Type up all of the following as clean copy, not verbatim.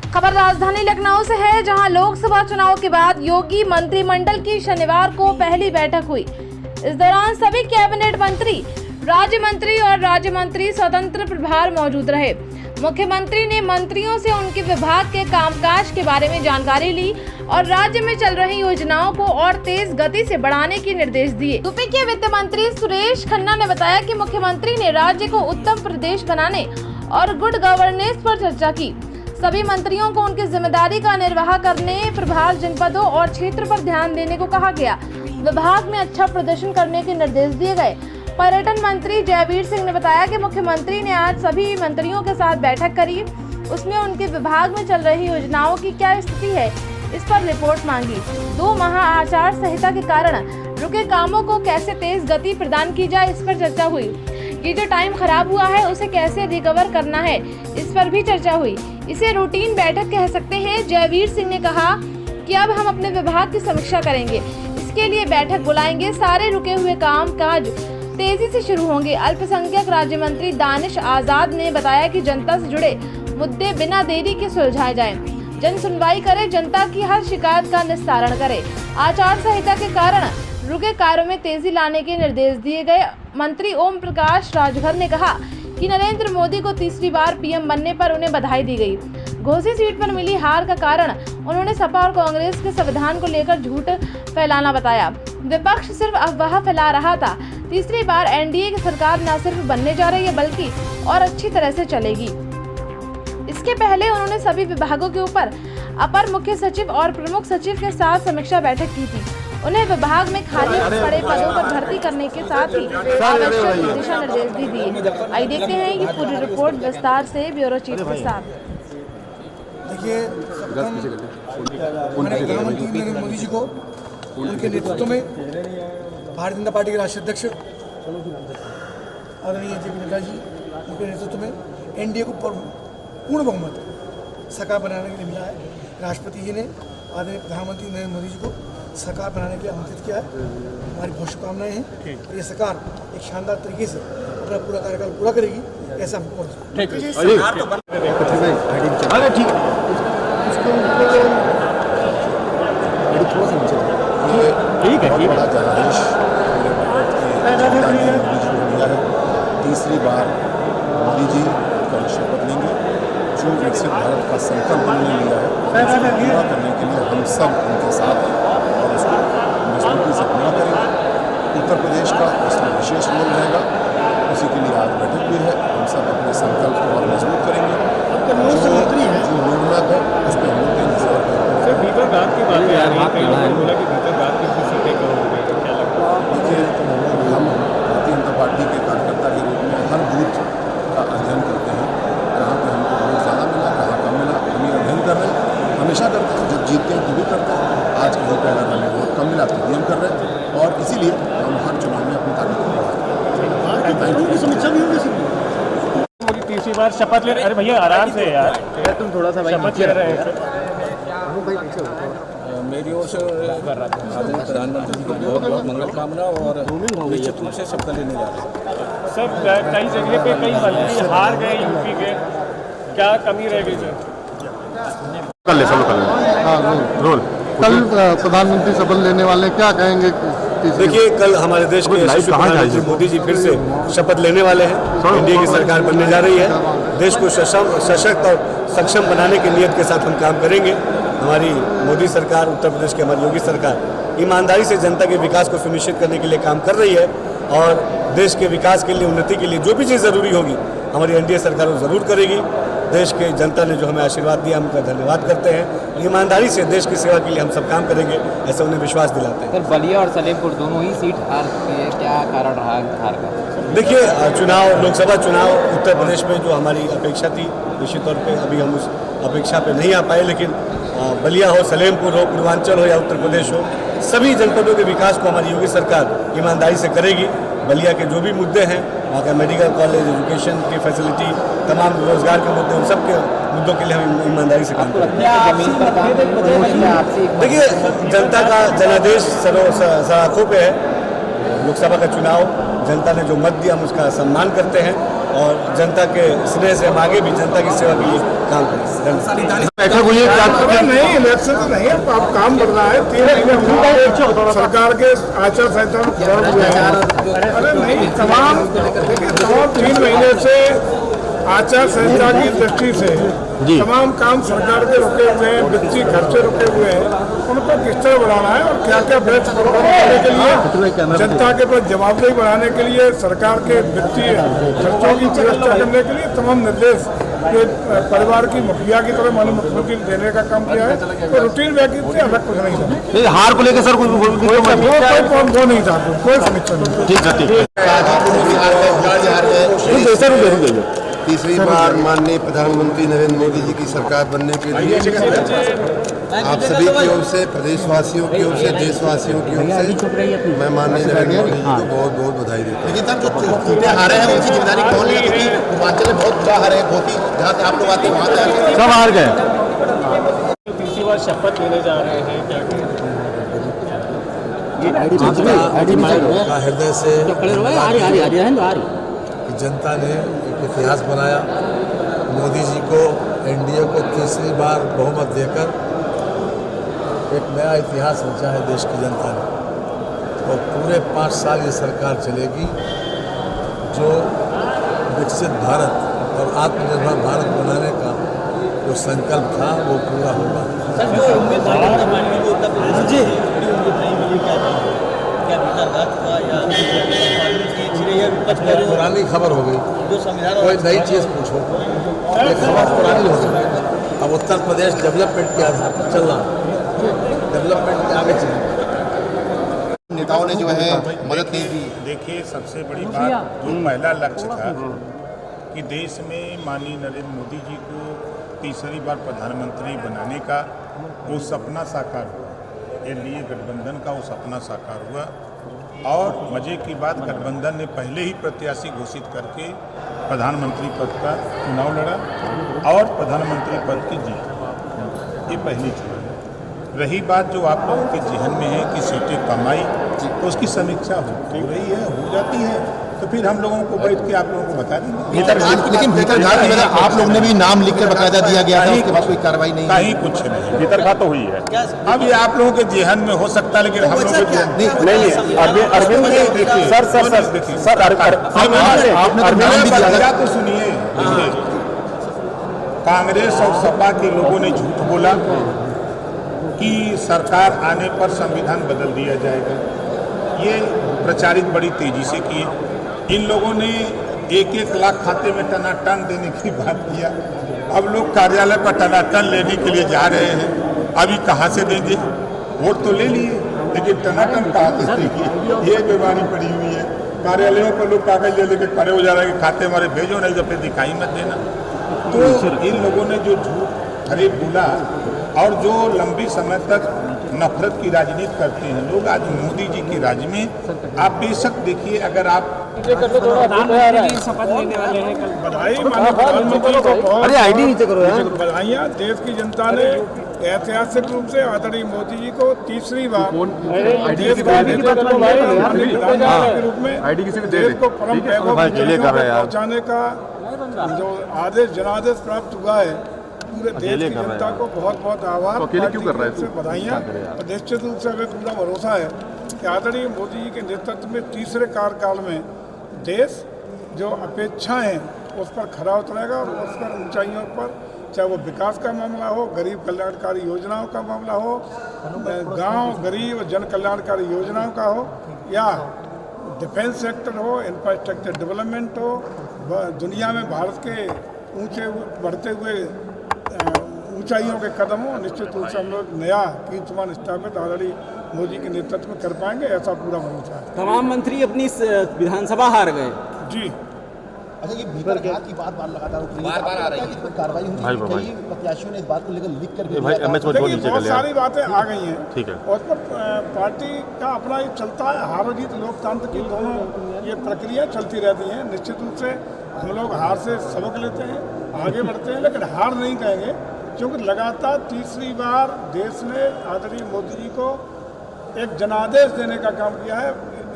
खबर राजधानी लखनऊ से है, जहां लोकसभा चुनाव के बाद योगी मंत्रिमंडल की शनिवार को पहली बैठक हुई। इस दौरान सभी कैबिनेट मंत्री, राज्य मंत्री और राज्य मंत्री स्वतंत्र प्रभार मौजूद रहे। मुख्यमंत्री ने मंत्रियों से उनके विभाग के कामकाज के बारे में जानकारी ली और राज्य में चल रही योजनाओं को और तेज गति से बढ़ाने के निर्देश दिए। यूपी के वित्त मंत्री सुरेश खन्ना ने बताया कि मुख्यमंत्री ने राज्य को उत्तम प्रदेश बनाने और गुड गवर्नेंस पर चर्चा की। सभी मंत्रियों को उनकी जिम्मेदारी का निर्वाह करने, प्रभार जनपदों और क्षेत्र पर ध्यान देने को कहा गया। विभाग में अच्छा प्रदर्शन करने के निर्देश दिए गए। पर्यटन मंत्री जयवीर सिंह ने बताया कि मुख्यमंत्री ने आज सभी मंत्रियों के साथ बैठक करी। उसमें उनके विभाग में चल रही योजनाओं की क्या स्थिति है, इस पर रिपोर्ट मांगी। 2 माह आचार संहिता के कारण रुके कामों को कैसे तेज गति प्रदान की जाए, इस पर चर्चा हुई। ये जो टाइम खराब हुआ है उसे कैसे रिकवर करना है, इस पर भी चर्चा हुई। इसे रूटीन बैठक कह सकते हैं। जयवीर सिंह ने कहा कि अब हम अपने विभाग की समीक्षा करेंगे, इसके लिए बैठक बुलाएंगे। सारे रुके हुए काम काज तेजी से शुरू होंगे। अल्पसंख्यक राज्य मंत्री दानिश आजाद ने बताया कि जनता से जुड़े मुद्दे बिना देरी के सुलझाए जाएं। जन सुनवाई करे, जनता की हर शिकायत का निस्तारण करे। आचार संहिता के कारण रुके कार्यों में तेजी लाने के निर्देश दिए गए। मंत्री ओम प्रकाश राजभर ने कहा कि नरेंद्र मोदी को तीसरी बार पीएम बनने पर उन्हें बधाई दी गई। घोसी सीट पर मिली हार का कारण उन्होंने सपा और कांग्रेस के संविधान को लेकर झूठ फैलाना बताया। विपक्ष सिर्फ अफवाह फैला रहा था। तीसरी बार एनडीए की सरकार न सिर्फ बनने जा रही है बल्कि और अच्छी तरह से चलेगी। इसके पहले उन्होंने सभी विभागों के ऊपर अपर मुख्य सचिव और प्रमुख सचिव के साथ समीक्षा बैठक की थी। उन्हें विभाग में खाली पड़े पदों पर भर्ती करने के साथ ही आवश्यक दिशा निर्देश भी दिए। आइए देखते हैं ये पूरी रिपोर्ट विस्तार से ब्यूरो चीफ के साथ। देखिए, प्रधानमंत्री नरेंद्र मोदी जी को उनके नेतृत्व में भारतीय जनता पार्टी के राष्ट्रीय अध्यक्ष आदरणीय जेपी नड्डा जी उनके नेतृत्व में एनडीए को पूर्ण बहुमत सरकार बनाने के लिए मिला है। राष्ट्रपति जी ने आदरणीय प्रधानमंत्री नरेंद्र मोदी जी को सरकार बनाने के लिए आमंत्रित किया है। हमारी बहुत शुभकामनाएं हैं। ये सरकार एक शानदार तरीके से अपना पूरा कार्यकाल पूरा करेगी, ऐसा हमको तीसरी बार मोदी जी कल शपथ लेंगे। जो विकसित भारत का संकल्प उन्होंने लिया है उसको पूरा करने के लिए हम सब उनके साथ हैं और उसको मजबूती से पूरा करेंगे। उत्तर प्रदेश का इसमें विशेष रोल रहेगा, उसी के लिए आज बैठक भी है। हम सब अपने संकल्प को और मजबूत करेंगे। जो रोडमैप है उस पर हम लोग इंतजार करेंगे। सर, भीतर बात की बात आ रही है, कई लोगों ने बोला कि भीतर बात की सीटें कम हो गई, क्या लगता है? देखिए, हम भारतीय जनता पार्टी के कार्यकर्ता के रूप में हर बूथ का अध्ययन करते हैं, कहाँ पे हमको वोट ज़्यादा मिला, कहाँ कम मिला, हम ये अध्ययन कर रहे हैं। हमेशा करते हैं, जब जीतते हैं तो भी करते हैं। आज कहीं पर अगर हमें वोट कम मिला तो भी हम कर रहे हैं और इसीलिए हम हर चुनाव में अपनी ताकत को बढ़ाते हैं। समीक्षा भी होगी। मोदी तीसरी बार शपथ ले। अरे भैया आराम से यार, तुम थोड़ा सा शपथ ले रहे हैं। मेरी ओर से आदरणीय प्रधानमंत्री जी को बहुत बहुत मंगल कामना और निश्चित रूप से शपथ लेने जा रहे हैं। सर, कई जगह पे कई मंत्री हार गए यूपी के, क्या कमी रह गई सर? रोल कल प्रधानमंत्री शपथ लेने वाले, क्या कहेंगे? देखिए, कल हमारे देश के यशस्वी प्रधानमंत्री मोदी जी फिर से शपथ लेने वाले हैं। एनडीए की सरकार बनने जा रही है। देश को सशक्त और सक्षम बनाने की नीयत के साथ हम काम करेंगे। हमारी मोदी सरकार, उत्तर प्रदेश की हमारी योगी सरकार ईमानदारी से जनता के विकास को सुनिश्चित करने के लिए काम कर रही है और देश के विकास के लिए, उन्नति के लिए जो भी चीज़ ज़रूरी होगी हमारी एनडीए सरकार वो ज़रूर करेगी। देश के जनता ने जो हमें आशीर्वाद दिया, हम उनका धन्यवाद करते हैं। ईमानदारी से देश की सेवा के लिए हम सब काम करेंगे, ऐसा उन्हें विश्वास दिलाते हैं। सर, बलिया और सलेमपुर दोनों ही सीट हार चुकी है, क्या कारण रहा हार का? देखिए, चुनाव, लोकसभा चुनाव उत्तर प्रदेश में जो हमारी अपेक्षा थी, निश्चित तौर पे अभी हम उस अपेक्षा पे नहीं आ पाए, लेकिन बलिया हो, सलेमपुर हो, पूर्वांचल हो या उत्तर प्रदेश हो, सभी जनपदों के विकास को हमारी योगी सरकार ईमानदारी से करेगी। बलिया के जो भी मुद्दे हैं, वहाँ का मेडिकल कॉलेज, एजुकेशन की फैसिलिटी, तमाम रोजगार के मुद्दे, उन सब के मुद्दों के लिए हम ईमानदारी से काम करेंगे। देखिए, जनता का जनादेश सराखों पे है। लोकसभा का चुनाव जनता ने जो मत दिया हम उसका सम्मान करते हैं और जनता के स्नेह से हम आगे भी जनता की सेवा के लिए काम करेंगे। बैठक हुई है क्या? नहीं, इलेक्शन तो नहीं है, अब काम बढ़ रहा है। 3 महीने सरकार के आचार संहिता में खराब हुए हैं। अरे नहीं, तमाम 3 महीने से आचार संहिता की दृष्टि से तमाम काम सरकार के रुके हुए हैं, वित्तीय खर्चे रुके हुए हैं, उनको किस तरह बढ़ाना है और क्या क्या बेहतर करने के लिए, जनता के प्रति जवाबदेही बढ़ाने के लिए, सरकार के वित्तीय खर्चों की व्यवस्था करने के लिए तमाम निर्देश जो परिवार की मुखिया की तरह माननीय मुख्यमंत्री ने देने का काम किया है। तो रूटीन वैकेंसी से अलग कुछ नहीं था। हार को लेकर सर वो नहीं था, कोई समीक्षा नहीं। ठीक है। तीसरी बार माननीय प्रधानमंत्री नरेंद्र मोदी जी की सरकार बनने के लिए आप सभी की ओर से, प्रदेशवासियों की ओर से, देशवासियों की ओर से मैं माननीय नरेंद्र मोदी जी को बहुत बहुत बधाई देता हूँ। लेकिन सर जो सीटें हारे हैं उनकी जिम्मेदारी कौन लेगा, क्योंकि हिमाचल में बहुत बुरा हारे हैं, बहुत ही जहाँ से आप लोग आते हैं वहाँ से सब हार गए। तीसरी बार शपथ लेने जा रहे हैं, क्या का हृदय से जनता ने एक इतिहास बनाया। मोदी जी को, एनडीए को तीसरी बार बहुमत देकर एक नया इतिहास रचा है देश की जनता ने। और पूरे 5 साल ये सरकार चलेगी। जो विकसित भारत और आत्मनिर्भर भारत बनाने का जो संकल्प था वो पूरा होगा। पुरानी खबर हो गई, कोई नई चीज़ पूछो, ये खबर पुरानी हो गई। अब उत्तर प्रदेश डेवलपमेंट के आधार पर चल रहा है, डेवलपमेंट के आगे चलेंगे। नेताओं ने जो है मदद नहीं की। देखिए, सबसे बड़ी बात जो पहला लक्ष्य था कि देश में माननीय नरेंद्र मोदी जी को तीसरी बार प्रधानमंत्री बनाने का वो सपना साकार हुआ। एनडीए गठबंधन का वो सपना साकार हुआ और मजे की बात, गठबंधन ने पहले ही प्रत्याशी घोषित करके प्रधानमंत्री पद का चुनाव लड़ा और प्रधानमंत्री पद की जीत। ये पहली चीज। रही बात जो आप लोगों के जहन में है कि सीटें कम आई, तो उसकी समीक्षा हो रही है, हो जाती है, तो फिर हम लोगों को बैठ के आप लोगों को बता देंगे। लेकिन भीतरघात में आप लोगों ने भी नाम लिखकर बकायदा दिया गया था, उसके बाद कोई कार्रवाई नहीं, कहीं कुछ नहीं। भीतरघात तो हुई है। अब ये आप लोगों के जहन में हो सकता है, लेकिन हम लोगों के नहीं, अरविंद तो सुनिए, कांग्रेस और सपा के लोगों ने झूठ बोला कि सरकार आने पर संविधान बदल दिया जाएगा। ये प्रचारित बड़ी तेजी से किए। इन लोगों ने 1-1 लाख खाते में टनाटन देने की बात किया। अब लोग कार्यालय पर टनाटन लेने के लिए जा रहे हैं। अभी कहाँ से देंगे? वोट तो ले लिए, लेकिन टनाटन कहाँ से देंगे? ये बीमारी पड़ी हुई है। कार्यालयों पर लोग कागज ले लेके खड़े हो जा रहे हैं कि खाते हमारे भेजो, नहीं तो फिर दिखाई मत देना। तो इन लोगों ने जो झूठ खरीद बोला और जो लंबी समय तक नफरत की राजनीति करते हैं लोग, आज मोदी जी के राज्य में आप बेशक देखिए, अगर आप प्रधानमंत्री शपथ लेने वाले हैं कल। बधाई प्रधानमंत्री को बहुत, अरे आईडी नीचे करो यार। बधाइयाँ। देश की जनता ने ऐतिहासिक रूप से आदरणीय मोदी जी को तीसरी बार देश का नेतृत्व के रूप में देश को परम वैभव पहुँचाने का जो आदेश, जनादेश प्राप्त हुआ है, पूरे देश की जनता को बहुत बहुत आभार, से बधाइयाँ। और निश्चित रूप से हमें पूरा भरोसा है कि आदरणीय मोदी जी के नेतृत्व में तीसरे कार्यकाल में देश जो अपेक्षाएं हैं उस पर खरा उतरेगा और उस पर ऊंचाइयों पर, चाहे वो विकास का मामला हो, गरीब कल्याणकारी योजनाओं का मामला हो, गांव गरीब जन कल्याणकारी योजनाओं का हो, या डिफेंस सेक्टर हो, इंफ्रास्ट्रक्चर डेवलपमेंट हो, दुनिया में भारत के ऊंचे बढ़ते हुए ऊंचाइयों के कदम हो, निश्चित रूप से हम लोग नया कीर्तिमान स्थापित आदरणीय मोदी के नेतृत्व में कर पाएंगे, ऐसा पूरा भरोसा है। तमाम मंत्री अपनी विधानसभा हार गए। जी। अच्छा, ये भीतरघात की बात लगातार बार आ रही है, इस पर कार्रवाई होगी। कई प्रत्याशियों ने इस बात को लेकर लिख कर देखिए, बहुत सारी बातें आ गई हैं, ठीक है, और पर पार्टी का अपना ये चलता है, हार जीत लोकतंत्र की दोनों ये प्रक्रिया चलती रहती हैं। निश्चित रूप से हम लोग हार से सबक लेते हैं, आगे बढ़ते हैं, लेकिन हार नहीं कहेंगे, क्योंकि लगातार तीसरी बार देश ने आदरणीय मोदी जी को एक जनादेश देने का काम किया है।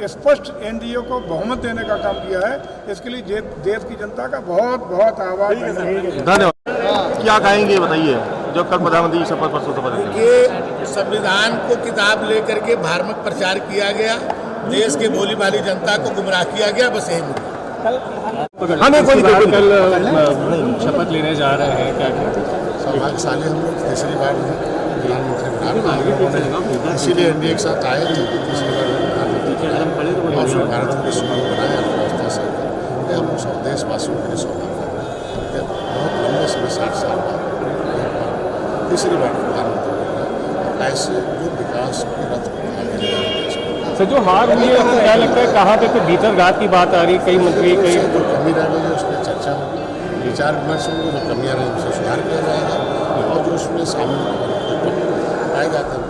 स्पष्ट एनडीए को बहुमत देने का काम किया है। इसके लिए देश की जनता का बहुत बहुत आभार। धन्यवाद। क्या कहेंगे बताइए, जो कल प्रधानमंत्री शपथ पर ये संविधान को किताब लेकर के धार्मिक प्रचार किया गया, देश के भोली भाली जनता को गुमराह किया गया, बस यही मुद्दा। कल शपथ लेने जा रहे हैं, क्या सौभाग्यशाली हम लोग तीसरी बार प्रधानमंत्री इसीलिए एनडीए के साथ आए थे। तीसरी बार प्रधानमंत्री और फिर भारत के सुखी बनाए अर्थव्यवस्था से हम सब देशवासियों के लिए सौभाग्य बहुत लंबे समय 60 साल बाद तीसरी बार प्रधानमंत्री ऐसे जो विकास के रथ सर जो हार हुई है तो क्या लगता है कहाँ पे कोई भीतर घात की बात आ रही, कई मंत्री कई जो कमी रह गई है उस पर चर्चा होगी, विचार विमर्श होंगे, जो कमियाँ रही उसे सुधार किया जाएगा और जो उसमें शामिल पाया जाता है।